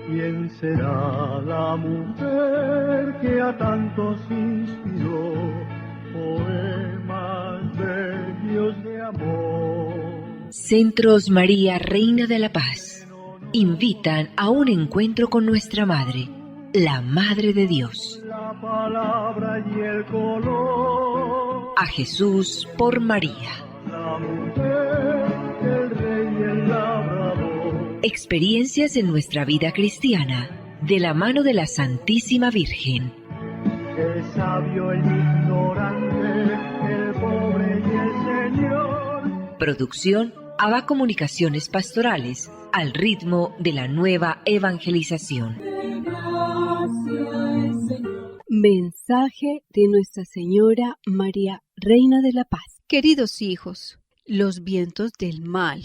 ¿Quién será la mujer que a tantos inspiró poemas bellos de amor? Centros María, Reina de la Paz, invitan a un encuentro con nuestra Madre, la Madre de Dios. La palabra y el color. A Jesús por María. La mujer, el rey y el labrador. Experiencias en nuestra vida cristiana, de la mano de la Santísima Virgen. El sabio, el ignorante, el pobre y el Señor. Producción ABA Comunicaciones Pastorales, al ritmo de la nueva evangelización. Mensaje de Nuestra Señora María, Reina de la Paz. Queridos hijos, los vientos del mal,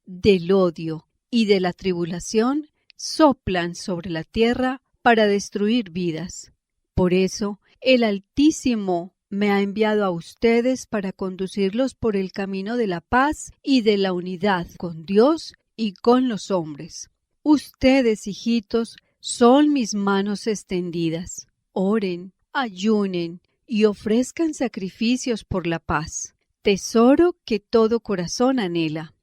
del odio y de la tribulación soplan sobre la tierra para destruir vidas. Por eso, el Altísimo me ha enviado a ustedes para conducirlos por el camino de la paz y de la unidad con Dios y con los hombres. Ustedes, hijitos, son mis manos extendidas. Oren, ayunen y ofrezcan sacrificios por la paz, tesoro que todo corazón anhela.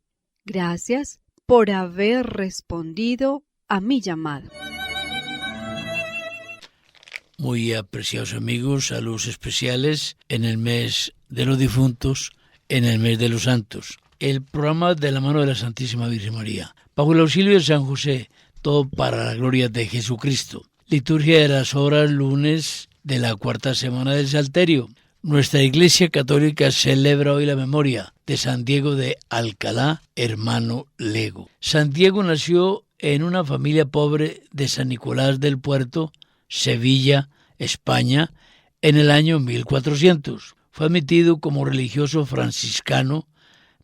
Gracias por haber respondido a mi llamado. Muy apreciados amigos, saludos especiales en el mes de los difuntos, en el mes de los santos. El programa de la mano de la Santísima Virgen María. Bajo el auxilio de San José, todo para la gloria de Jesucristo. Liturgia de las horas lunes de la cuarta semana del Salterio. Nuestra Iglesia Católica celebra hoy la memoria de San Diego de Alcalá, hermano Lego. San Diego nació en una familia pobre de San Nicolás del Puerto, Sevilla, España, en el año 1400. Fue admitido como religioso franciscano,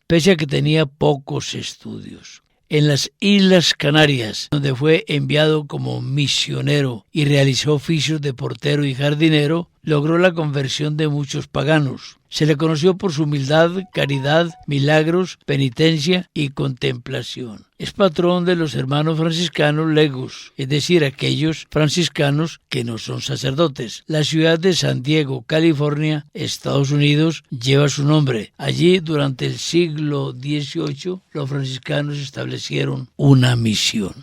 pese a que tenía pocos estudios. En las Islas Canarias, donde fue enviado como misionero y realizó oficios de portero y jardinero, logró la conversión de muchos paganos. Se le conoció por su humildad, caridad, milagros, penitencia y contemplación. Es patrón de los hermanos franciscanos legos, es decir, aquellos franciscanos que no son sacerdotes. La ciudad de San Diego, California, Estados Unidos, lleva su nombre. Allí, durante el siglo XVIII, los franciscanos establecieron una misión.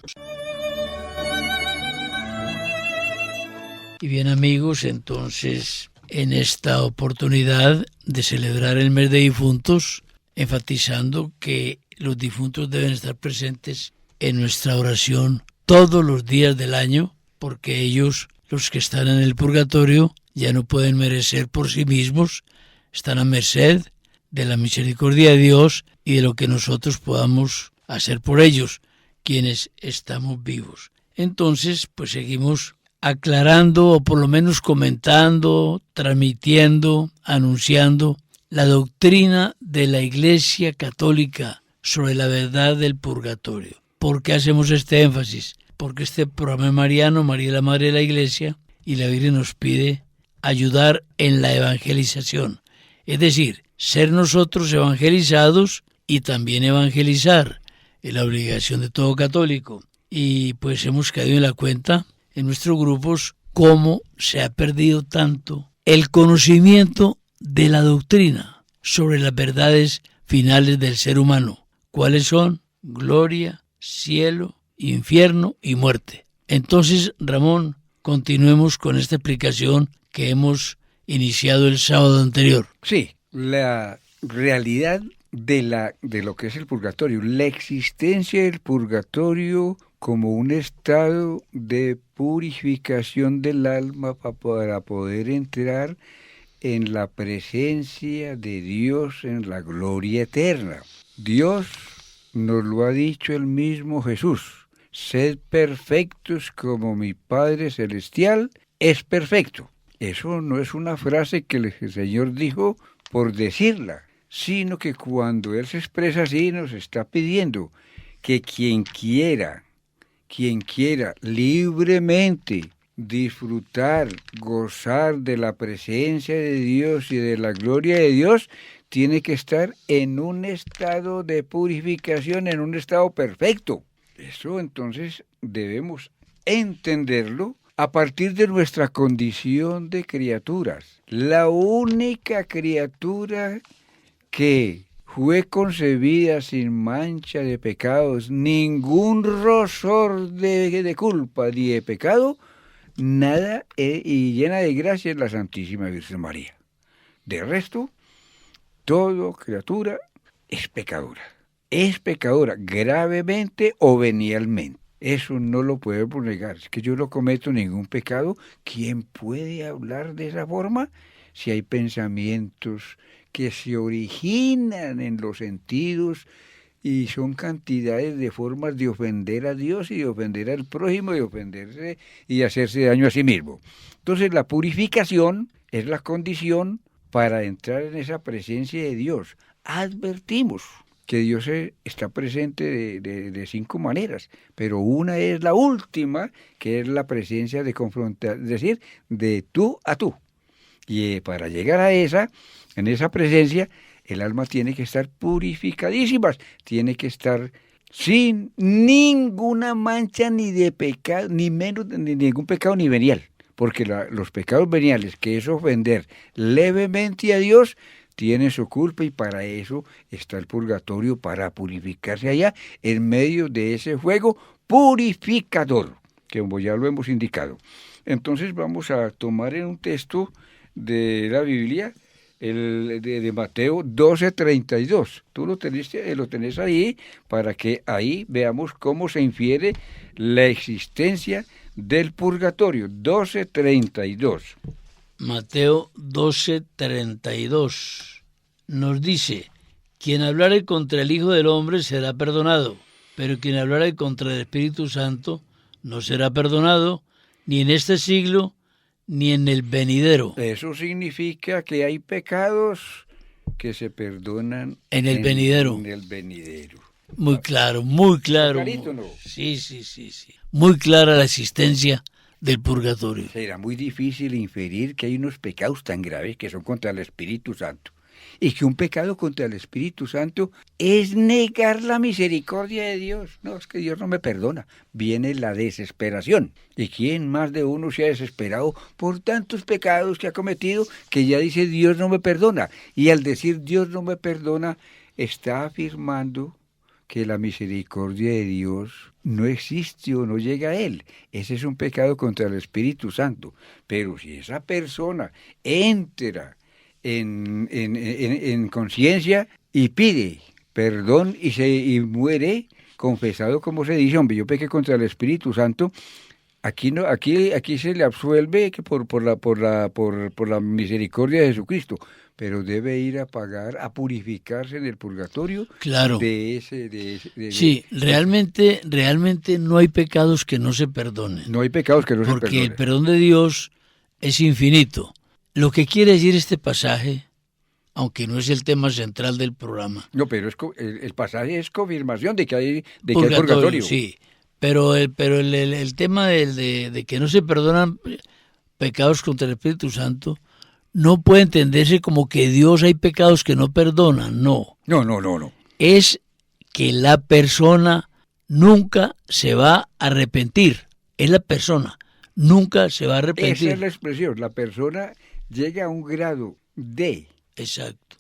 Y bien amigos, entonces en esta oportunidad de celebrar el mes de difuntos, enfatizando que los difuntos deben estar presentes en nuestra oración todos los días del año, porque ellos, los que están en el purgatorio, ya no pueden merecer por sí mismos, están a merced de la misericordia de Dios y de lo que nosotros podamos hacer por ellos, quienes estamos vivos. Entonces, pues seguimos aclarando o por lo menos comentando, transmitiendo, anunciando la doctrina de la Iglesia Católica sobre la verdad del purgatorio. ¿Por qué hacemos este énfasis? Porque este programa mariano, María la Madre de la Iglesia, y la Virgen nos pide ayudar en la evangelización, es decir, ser nosotros evangelizados y también evangelizar, es la obligación de todo católico. Y pues hemos caído en la cuenta en nuestros grupos cómo se ha perdido tanto el conocimiento de la doctrina sobre las verdades finales del ser humano. ¿Cuáles son? Gloria, cielo, infierno y muerte. Entonces, Ramón, continuemos con esta explicación que hemos iniciado el sábado anterior. Sí, la realidad de lo que es el purgatorio, la existencia del purgatorio como un estado de purificación del alma para poder entrar en la presencia de Dios en la gloria eterna. Dios nos lo ha dicho el mismo Jesús: sed perfectos como mi Padre Celestial es perfecto. Eso no es una frase que el Señor dijo por decirla, sino que cuando Él se expresa así nos está pidiendo que quien quiera libremente disfrutar, gozar de la presencia de Dios y de la gloria de Dios, tiene que estar en un estado de purificación, en un estado perfecto. Eso entonces debemos entenderlo a partir de nuestra condición de criaturas. La única criatura que fue concebida sin mancha de pecados, ningún rosor de culpa ni de pecado, nada y llena de gracia es la Santísima Virgen María. De resto, toda criatura es pecadora gravemente o venialmente. Eso no lo podemos negar. Es que yo no cometo ningún pecado. ¿Quién puede hablar de esa forma? Si hay pensamientos que se originan en los sentidos y son cantidades de formas de ofender a Dios y de ofender al prójimo, de ofenderse y hacerse daño a sí mismo. Entonces la purificación es la condición para entrar en esa presencia de Dios. Advertimos que Dios está presente de 5 maneras, pero una es la última, que es la presencia de confrontar, es decir, de tú a tú. Y para llegar a en esa presencia, el alma tiene que estar purificadísima, tiene que estar sin ninguna mancha ni de pecado, ni menos ni ningún pecado ni venial, porque los pecados veniales, que es ofender levemente a Dios, tiene su culpa y para eso está el purgatorio, para purificarse allá en medio de ese fuego purificador, que como ya lo hemos indicado. Entonces vamos a tomar en un texto de la Biblia, de Mateo 12:32. Tú lo tenés ahí para que ahí veamos cómo se infiere la existencia del purgatorio. 12:32. Mateo 12:32 nos dice: quien hablare contra el Hijo del Hombre será perdonado, pero quien hablare contra el Espíritu Santo no será perdonado, ni en este siglo, ni en el venidero. Eso significa que hay pecados que se perdonan en el venidero. En el venidero. Muy claro, muy claro. ¿Clarito, no? Sí. Muy clara la existencia del purgatorio. Será muy difícil inferir que hay unos pecados tan graves que son contra el Espíritu Santo. Y que un pecado contra el Espíritu Santo es negar la misericordia de Dios. No, es que Dios no me perdona. Viene la desesperación. ¿Y quién más de uno se ha desesperado por tantos pecados que ha cometido que ya dice Dios no me perdona? Y al decir Dios no me perdona, está afirmando que la misericordia de Dios no existe o no llega a él. Ese es un pecado contra el Espíritu Santo. Pero si esa persona entra en conciencia y pide perdón y muere confesado, como se dice, hombre, yo pequé contra el Espíritu Santo, aquí se le absuelve que por la misericordia de Jesucristo, pero debe ir a pagar, a purificarse en el purgatorio. Claro. Sí, realmente no hay pecados que no se perdonen. No hay pecados que no se perdonen. Porque el perdón de Dios es infinito. Lo que quiere decir este pasaje, aunque no es el tema central del programa. No, pero el pasaje es confirmación de que hay purgatorio. Sí, pero el tema de que no se perdonan pecados contra el Espíritu Santo no puede entenderse como que Dios hay pecados que no perdonan, no. No. Es que la persona nunca se va a arrepentir. Es la persona, nunca se va a arrepentir. Esa es la expresión, la persona llega a un grado de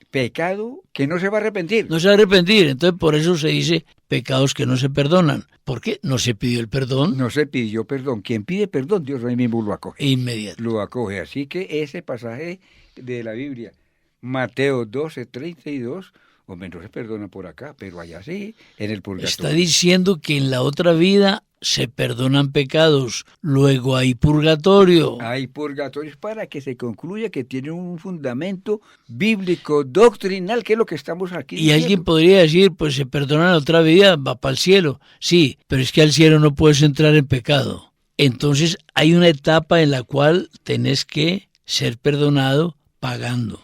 pecado que no se va a arrepentir. No se va a arrepentir, entonces por eso se dice pecados que no se perdonan. ¿Por qué? No se pidió el perdón. No se pidió perdón. Quien pide perdón, Dios ahí mismo lo acoge. Inmediato. Lo acoge. Así que ese pasaje de la Biblia, Mateo 12:32, hombre, no se perdona por acá, pero allá sí, en el purgatorio. Está diciendo que en la otra vida se perdonan pecados, luego hay purgatorio. Hay purgatorios para que se concluya que tiene un fundamento bíblico, doctrinal, que es lo que estamos aquí diciendo. Y alguien podría decir, pues se perdona en la otra vida, va para el cielo. Sí, pero es que al cielo no puedes entrar en pecado. Entonces hay una etapa en la cual tenés que ser perdonado pagando.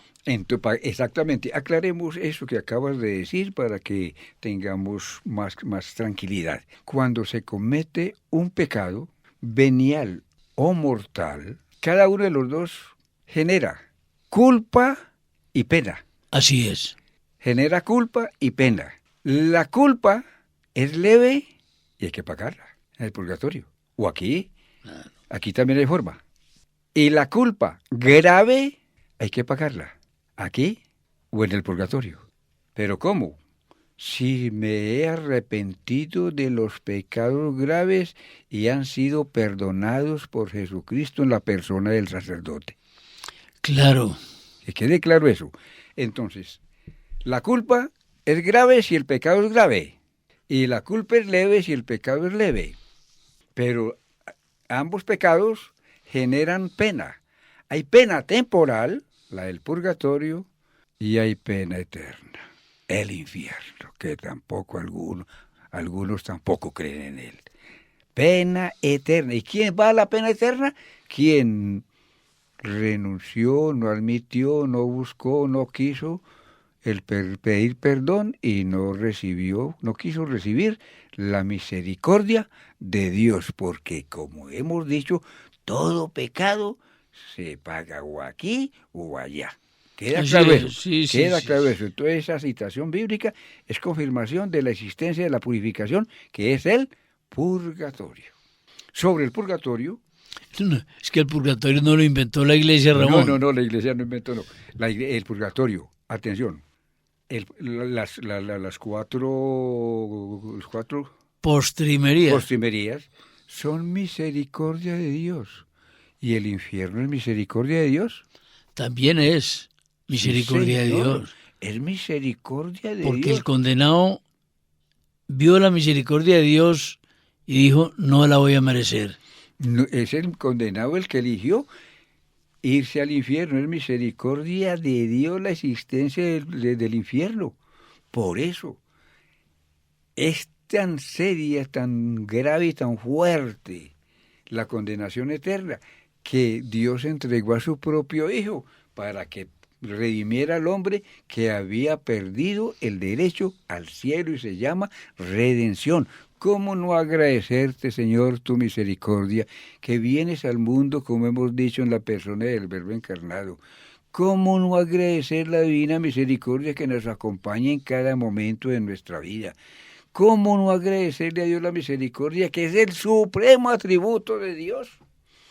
Exactamente, aclaremos eso que acabas de decir para que tengamos más tranquilidad. Cuando se comete un pecado venial o mortal, cada uno de los dos genera culpa y pena. Así es. Genera culpa y pena. La culpa es leve y hay que pagarla en el purgatorio. o aquí. Aquí también hay forma. Y la culpa grave hay que pagarla, aquí o en el purgatorio. ¿Pero cómo? Si me he arrepentido de los pecados graves y han sido perdonados por Jesucristo en la persona del sacerdote. Claro. Que quede claro eso. Entonces, la culpa es grave si el pecado es grave, y la culpa es leve si el pecado es leve. Pero ambos pecados generan pena. Hay pena temporal, la del purgatorio, y hay pena eterna, el infierno, que tampoco algunos tampoco creen en él. Pena eterna. ¿Y quién va a la pena eterna? Quien renunció, no admitió, no buscó, no quiso pedir perdón y no quiso recibir la misericordia de Dios, porque como hemos dicho, todo pecado se paga o aquí o allá. ¿Queda claro eso? Sí, Queda sí, claro sí. eso. Entonces esa citación bíblica es confirmación de la existencia de la purificación, que es el purgatorio. Sobre el purgatorio, No, es que el purgatorio no lo inventó la iglesia, Ramón. no, la iglesia no inventó, no. El purgatorio, atención, las cuatro Postrimería. postrimerías son misericordia de Dios. ¿Y el infierno es misericordia de Dios? También es misericordia Sí, de señor, Dios. es misericordia de Porque Dios. el condenado vio la misericordia de Dios y dijo, no la voy a merecer. No, es el condenado el que eligió irse al infierno. Es misericordia de Dios la existencia del infierno. Por eso es tan seria, tan grave y tan fuerte la condenación eterna, que Dios entregó a su propio Hijo para que redimiera al hombre que había perdido el derecho al cielo, y se llama redención. ¿Cómo no agradecerte, Señor, tu misericordia, que vienes al mundo, como hemos dicho, en la persona del Verbo encarnado? ¿Cómo no agradecer la divina misericordia que nos acompaña en cada momento de nuestra vida? ¿Cómo no agradecerle a Dios la misericordia, que es el supremo atributo de Dios?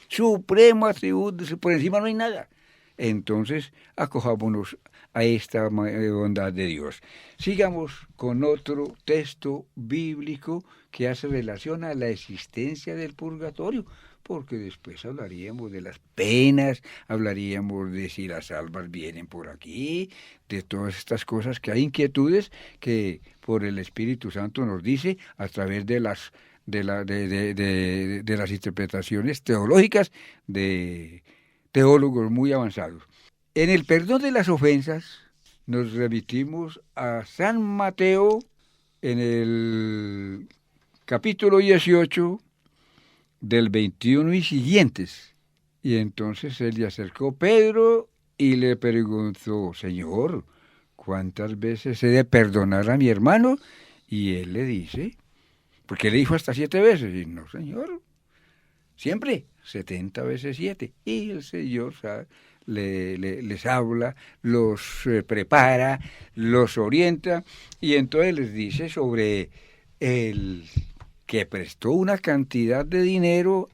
Supremo atributo, por encima no hay nada. Entonces, acojámonos a esta bondad de Dios. Sigamos con otro texto bíblico que hace relación a la existencia del purgatorio, porque después hablaríamos de las penas, hablaríamos de si las almas vienen por aquí, de todas estas cosas, que hay inquietudes que por el Espíritu Santo nos dice a través de las interpretaciones teológicas de teólogos muy avanzados. En el perdón de las ofensas nos remitimos a San Mateo en el capítulo 18 del 21 y siguientes. Y entonces se le acercó Pedro y le preguntó, Señor, ¿cuántas veces he de perdonar a mi hermano? Y él le dice, porque le dijo hasta 7 veces, y no, Señor, siempre 70 veces 7. Y el Señor les habla, los prepara, los orienta, y entonces les dice sobre el que prestó una cantidad de dinero,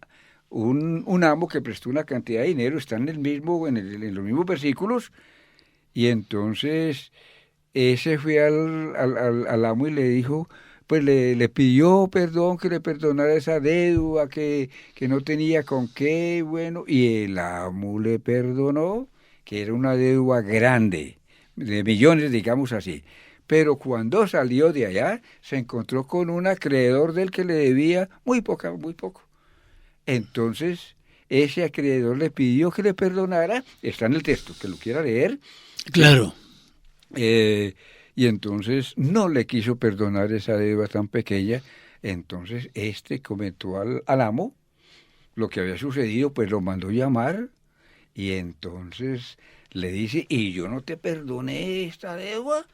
un amo que prestó una cantidad de dinero, está en los mismos versículos, y entonces ese fue al amo y le dijo, pues le pidió perdón, que le perdonara esa deuda, que no tenía con qué, bueno, y el amo le perdonó, que era una deuda grande, de millones, digamos así. Pero cuando salió de allá, se encontró con un acreedor del que le debía muy poco. Entonces, ese acreedor le pidió que le perdonara, está en el texto, que lo quiera leer. Claro. Y entonces no le quiso perdonar esa deuda tan pequeña. Entonces comentó al amo lo que había sucedido, pues lo mandó llamar, y entonces le dice, y yo no te perdoné esta deuda,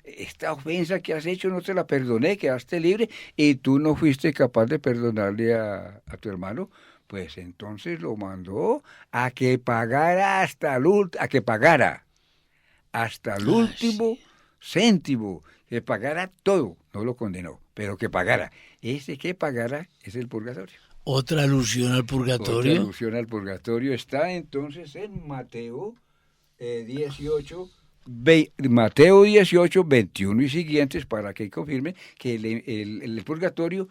esta ofensa que has hecho no te la perdoné, quedaste libre, y tú no fuiste capaz de perdonarle a tu hermano. Pues entonces lo mandó a que pagara hasta el último céntimo, que pagara todo. No lo condenó, pero que pagara. Ese que pagara es el purgatorio. Otra alusión al Otra purgatorio. alusión al purgatorio está entonces en Mateo 18, Mateo 18, 21 y siguientes, para que confirme que el purgatorio,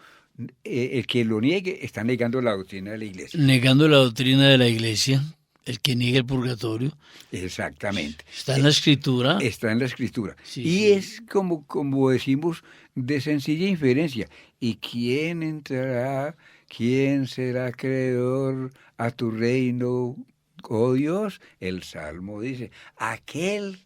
el que lo niegue, está negando la doctrina de la Iglesia. Negando la doctrina de la Iglesia, el que niega el purgatorio. Exactamente. Está en la Escritura. Está en la Escritura. Sí, Y sí. es como decimos, de sencilla inferencia. ¿Y quién entrará? ¿Quién será acreedor a tu reino, oh Dios? El Salmo dice, aquel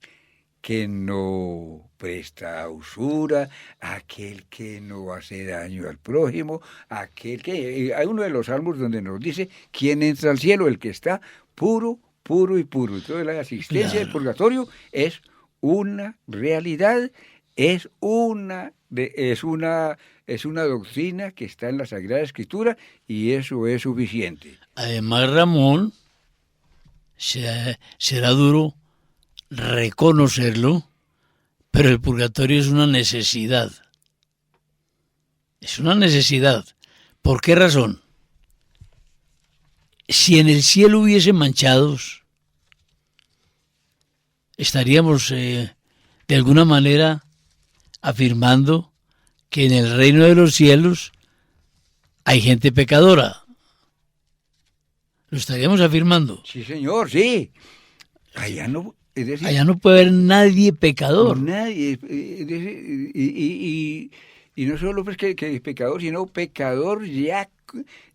que no presta usura, aquel que no hace daño al prójimo, aquel que... Hay uno de los salmos donde nos dice, ¿quién entra al cielo? El que está puro, puro y puro. Entonces la asistencia del Claro. purgatorio es una realidad, es una doctrina que está en la Sagrada Escritura y eso es suficiente. Además, Ramón, será duro reconocerlo, pero el purgatorio es una necesidad. Es una necesidad. ¿Por qué razón? Si en el cielo hubiese manchados, estaríamos de alguna manera afirmando que en el reino de los cielos hay gente pecadora. Lo estaríamos afirmando. Sí, señor, sí. Allá no, es decir, Allá no puede haber nadie pecador. nadie, es decir, y no solo pues que pecador, sino pecador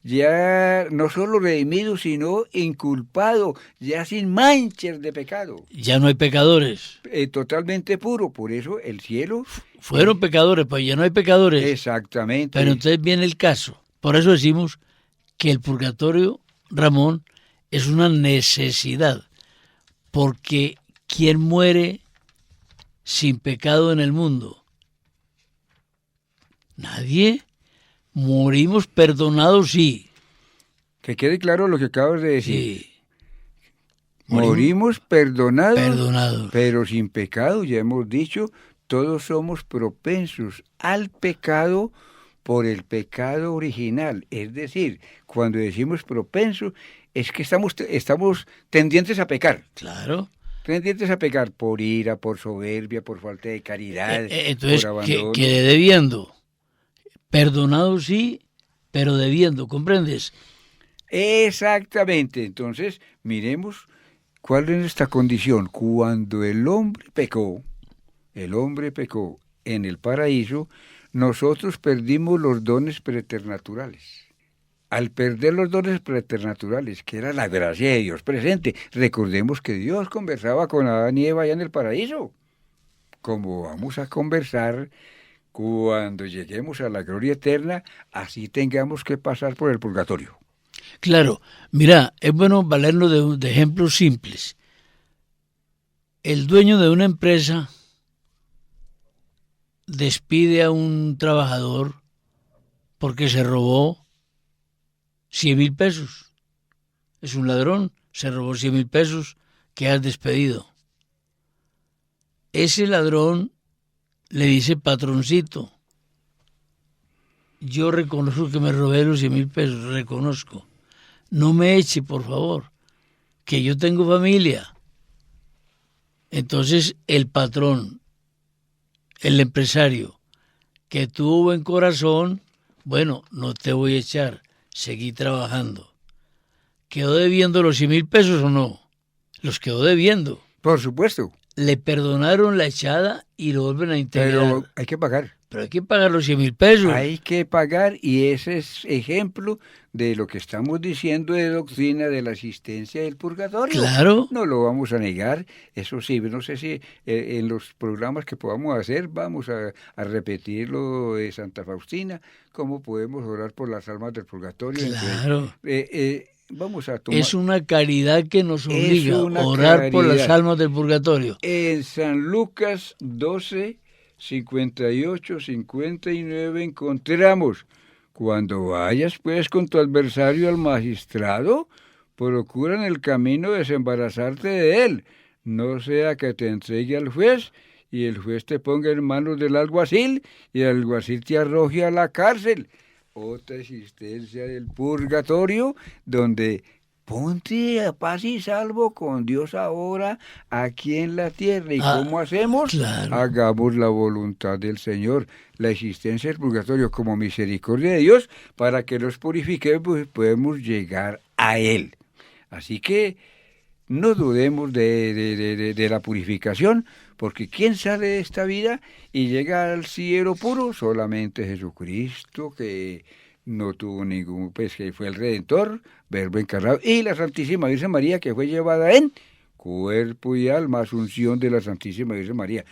ya no solo redimido, sino inculpado, ya sin manchas de pecado, Ya no hay pecadores. totalmente puro. Por eso el cielo, Fueron pecadores, pues ya no hay pecadores. exactamente. Pero entonces viene el caso. Por eso decimos que el purgatorio, Ramón, es una necesidad. Porque ¿quién muere sin pecado en el mundo? Nadie. Morimos perdonados, sí. Que quede claro lo que acabas de decir. Sí. Morimos perdonados, Perdonados. pero sin pecado. Ya hemos dicho, todos somos propensos al pecado por el pecado original. Es decir, cuando decimos propenso, es que estamos tendientes a pecar. Claro. Tendientes a pecar por ira, por soberbia, por falta de caridad, Entonces, por abandono. quedé debiendo. Perdonado, sí, pero debiendo, ¿comprendes? Exactamente. Entonces, miremos cuál es esta condición. Cuando el hombre pecó en el paraíso, nosotros perdimos los dones preternaturales. Al perder los dones preternaturales, que era la gracia de Dios presente, recordemos que Dios conversaba con Adán y Eva allá en el paraíso, como vamos a conversar cuando lleguemos a la gloria eterna, así tengamos que pasar por el purgatorio. Claro, mira, es bueno valernos de ejemplos simples. El dueño de una empresa despide a un trabajador porque se robó 100,000 pesos. Es un ladrón, se robó 100,000 pesos que has despedido. Ese ladrón le dice, patroncito, yo reconozco que me robé los 100,000 pesos, reconozco. No me eche, por favor, que yo tengo familia. Entonces el patrón, el empresario, que tuvo buen corazón, bueno, no te voy a echar, seguí trabajando. ¿Quedó debiendo los 100,000 pesos o no? Los quedó debiendo. Por supuesto, Le perdonaron la echada y lo vuelven a integrar. pero hay que pagar. Pero hay que pagar los 100,000 pesos. Hay que pagar, y ese es ejemplo de lo que estamos diciendo de doctrina de la asistencia del purgatorio. Claro. No lo vamos a negar, eso sí, no sé si en los programas que podamos hacer vamos a repetir lo de Santa Faustina, cómo podemos orar por las almas del purgatorio. Claro. Vamos a tomar... Es una caridad que nos obliga una a orar por las caridad. almas del purgatorio. En San Lucas 12, 58, 59 encontramos: cuando vayas pues con tu adversario al magistrado, procura en el camino desembarazarte de él, no sea que te entregue al juez y el juez te ponga en manos del alguacil y el alguacil te arroje a la cárcel. otra existencia del purgatorio, donde ponte a paz y salvo con Dios ahora aquí en la tierra. ¿Y cómo hacemos? Claro. Hagamos la voluntad del Señor. La existencia del purgatorio como misericordia de Dios para que nos purifique, pues podemos llegar a Él. Así que no dudemos de la purificación, porque ¿quién sale de esta vida y llega al cielo puro? Solamente Jesucristo, que no tuvo ningún, pues que fue el Redentor, Verbo encarnado, y la Santísima Virgen María, que fue llevada en cuerpo y alma, asunción de la Santísima Virgen María.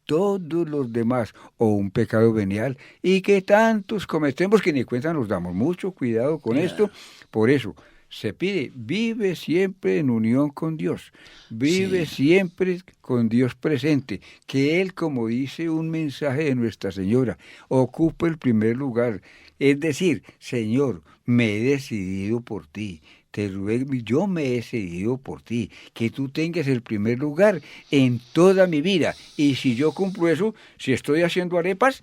Todos los demás, o un pecado venial, y que tantos cometemos que ni cuenta nos damos. Mucho cuidado con esto. Por eso se pide, vive siempre en unión con Dios, vive siempre con Dios presente, que Él, como dice un mensaje de Nuestra Señora, ocupe el primer lugar. Es decir, Señor, me he decidido por ti, te ruego, yo me he decidido por ti, que tú tengas el primer lugar en toda mi vida. Y si yo cumplo eso, si estoy haciendo arepas,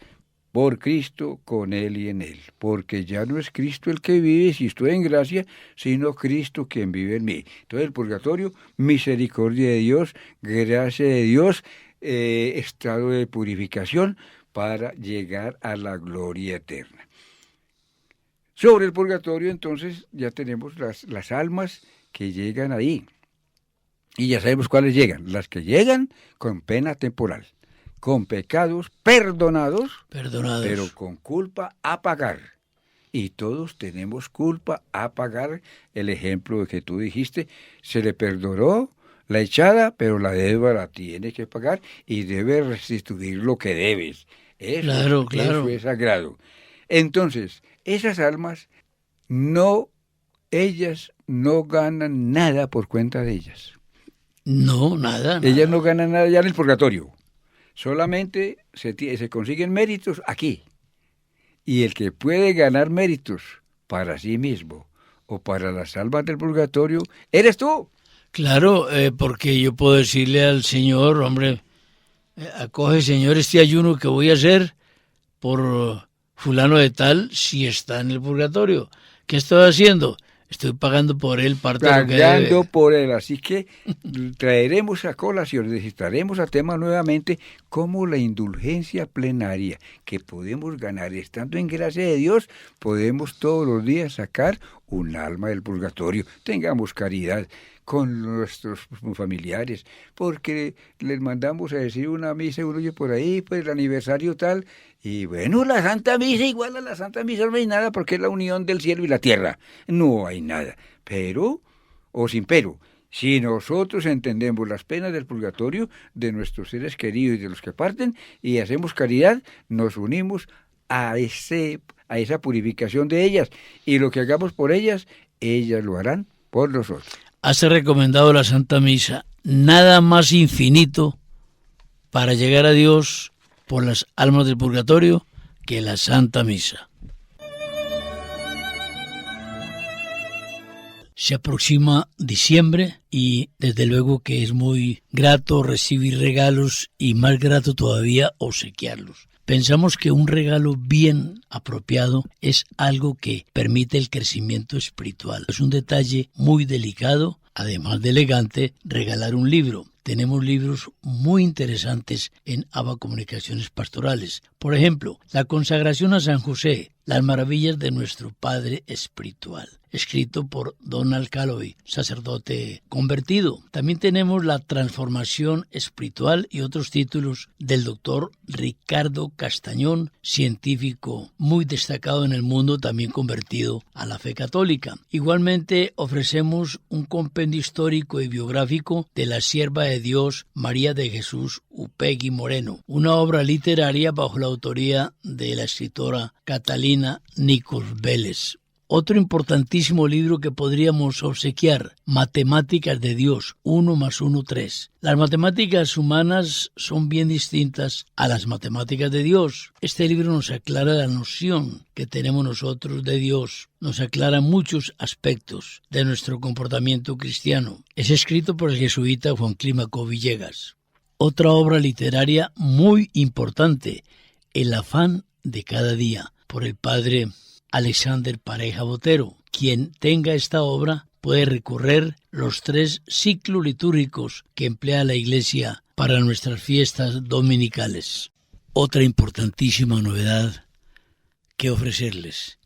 por Cristo, con Él y en Él, porque ya no es Cristo el que vive, si estoy en gracia, sino Cristo quien vive en mí. Entonces el purgatorio, misericordia de Dios, gracia de Dios, estado de purificación para llegar a la gloria eterna. Sobre el purgatorio, entonces, ya tenemos las almas que llegan ahí, y ya sabemos cuáles llegan, las que llegan con pena temporal, con pecados perdonados, pero con culpa a pagar. Y todos tenemos culpa a pagar. El ejemplo de que tú dijiste, se le perdonó la echada, pero la deuda la tiene que pagar y debe restituir lo que debes. Eso es sagrado. Entonces, esas almas, ellas no ganan nada por cuenta de ellas. No, nada. Ellas no ganan nada ya en el purgatorio. Solamente se consiguen méritos aquí. Y el que puede ganar méritos para sí mismo o para las almas del purgatorio, eres tú. Claro, porque yo puedo decirle al Señor, hombre, acoge, Señor, este ayuno que voy a hacer por fulano de tal si está en el purgatorio. ¿Qué estoy haciendo? Estoy pagando por él parte de lo que debe. Pagando por él, así que traeremos a colación, necesitaremos a tema nuevamente como la indulgencia plenaria que podemos ganar estando en gracia de Dios, podemos todos los días sacar un alma del purgatorio. Tengamos caridad con nuestros familiares, porque les mandamos a decir una misa, uno oye por ahí, pues el aniversario tal, y bueno, la Santa Misa, igual a la Santa Misa no hay nada, porque es la unión del cielo y la tierra, no hay nada, pero, o sin pero, si nosotros entendemos las penas del purgatorio de nuestros seres queridos y de los que parten, y hacemos caridad, nos unimos a esa purificación de ellas, y lo que hagamos por ellas lo harán por nosotros. Has recomendado la Santa Misa, nada más infinito para llegar a Dios por las almas del purgatorio que la Santa Misa. Se aproxima diciembre y desde luego que es muy grato recibir regalos y más grato todavía obsequiarlos. Pensamos que un regalo bien apropiado es algo que permite el crecimiento espiritual. Es un detalle muy delicado, además de elegante, regalar un libro. Tenemos libros muy interesantes en ABA Comunicaciones Pastorales. Por ejemplo, La consagración a San José, las maravillas de nuestro Padre espiritual, escrito por Donald Calloway, sacerdote convertido. También tenemos La transformación espiritual y otros títulos del doctor Ricardo Castañón, científico muy destacado en el mundo, también convertido a la fe católica. Igualmente ofrecemos un compendio histórico y biográfico de la sierva de Dios María de Jesús Upegui Moreno, una obra literaria bajo la autoría de la escritora Catalina Nichols Vélez. Otro importantísimo libro que podríamos obsequiar, Matemáticas de Dios, 1 más 1, 3. Las matemáticas humanas son bien distintas a las matemáticas de Dios. Este libro nos aclara la noción que tenemos nosotros de Dios, nos aclara muchos aspectos de nuestro comportamiento cristiano. Es escrito por el jesuita Juan Clímaco Villegas. Otra obra literaria muy importante, El afán de cada día, por el padre Alexander Pareja Botero. Quien tenga esta obra puede recorrer los 3 ciclos litúrgicos que emplea la Iglesia para nuestras fiestas dominicales. Otra importantísima novedad que ofrecerles: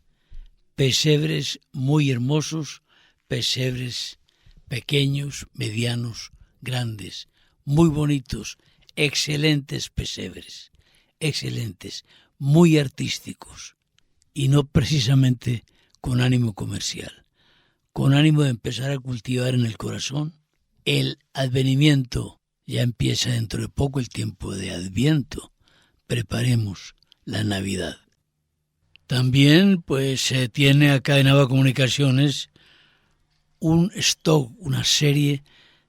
pesebres muy hermosos, pesebres pequeños, medianos, grandes, muy bonitos, excelentes pesebres, excelentes, muy artísticos, y no precisamente con ánimo comercial, con ánimo de empezar a cultivar en el corazón el advenimiento. Ya empieza dentro de poco el tiempo de Adviento. Preparemos la Navidad. También pues se tiene acá en Ava Comunicaciones un stock, una serie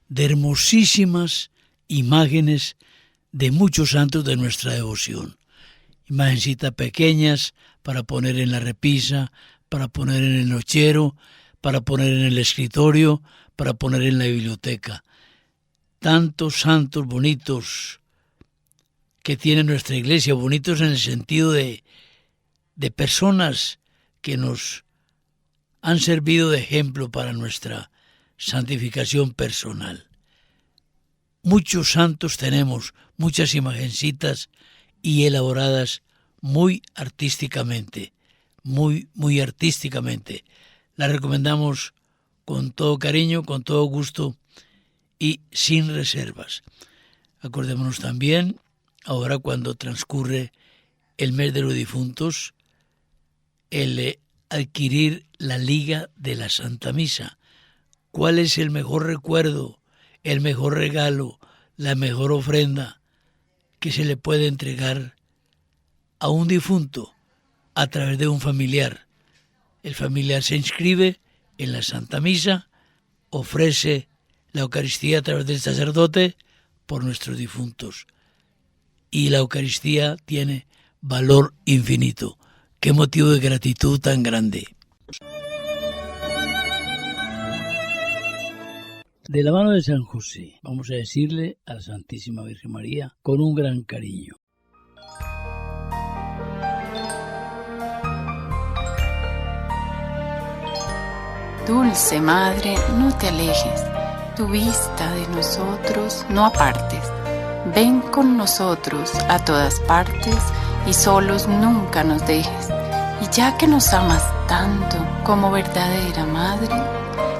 de hermosísimas imágenes de muchos santos de nuestra devoción. Imagencitas pequeñas para poner en la repisa, para poner en el nochero, para poner en el escritorio, para poner en la biblioteca. Tantos santos bonitos que tiene nuestra iglesia, bonitos en el sentido de personas que nos han servido de ejemplo para nuestra santificación personal. Muchos santos tenemos, muchas imagencitas y elaboradas muy artísticamente, muy artísticamente. Las recomendamos con todo cariño, con todo gusto y sin reservas. Acordémonos también, ahora cuando transcurre el mes de los difuntos, el adquirir la liga de la Santa Misa. ¿Cuál es el mejor recuerdo, el mejor regalo, la mejor ofrenda que se le puede entregar a un difunto a través de un familiar? El familiar se inscribe en la Santa Misa, ofrece la Eucaristía a través del sacerdote por nuestros difuntos. Y la Eucaristía tiene valor infinito. ¡Qué motivo de gratitud tan grande! De la mano de San José, vamos a decirle a la Santísima Virgen María con un gran cariño. Dulce Madre, no te alejes, tu vista de nosotros no apartes. Ven con nosotros a todas partes y solos nunca nos dejes. Y ya que nos amas tanto como verdadera Madre,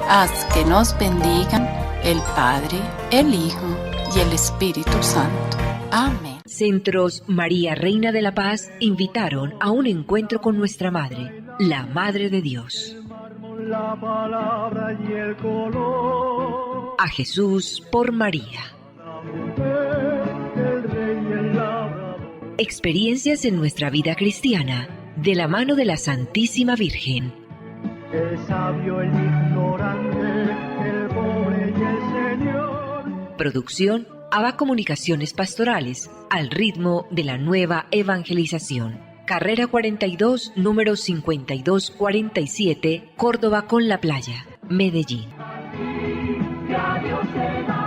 haz que nos bendigan el Padre, el Hijo y el Espíritu Santo. Amén. Centros María Reina de la Paz invitaron a un encuentro con nuestra Madre, la Madre de Dios. La palabra y el color. A Jesús por María. La mujer, el rey y el labrador. Experiencias en nuestra vida cristiana, de la mano de la Santísima Virgen. El sabio, el ignorante, el pobre y el Señor. Producción Ava Comunicaciones Pastorales, al ritmo de la nueva evangelización. Carrera 42, número 5247, Córdoba con la Playa, Medellín. Ya Dios se va.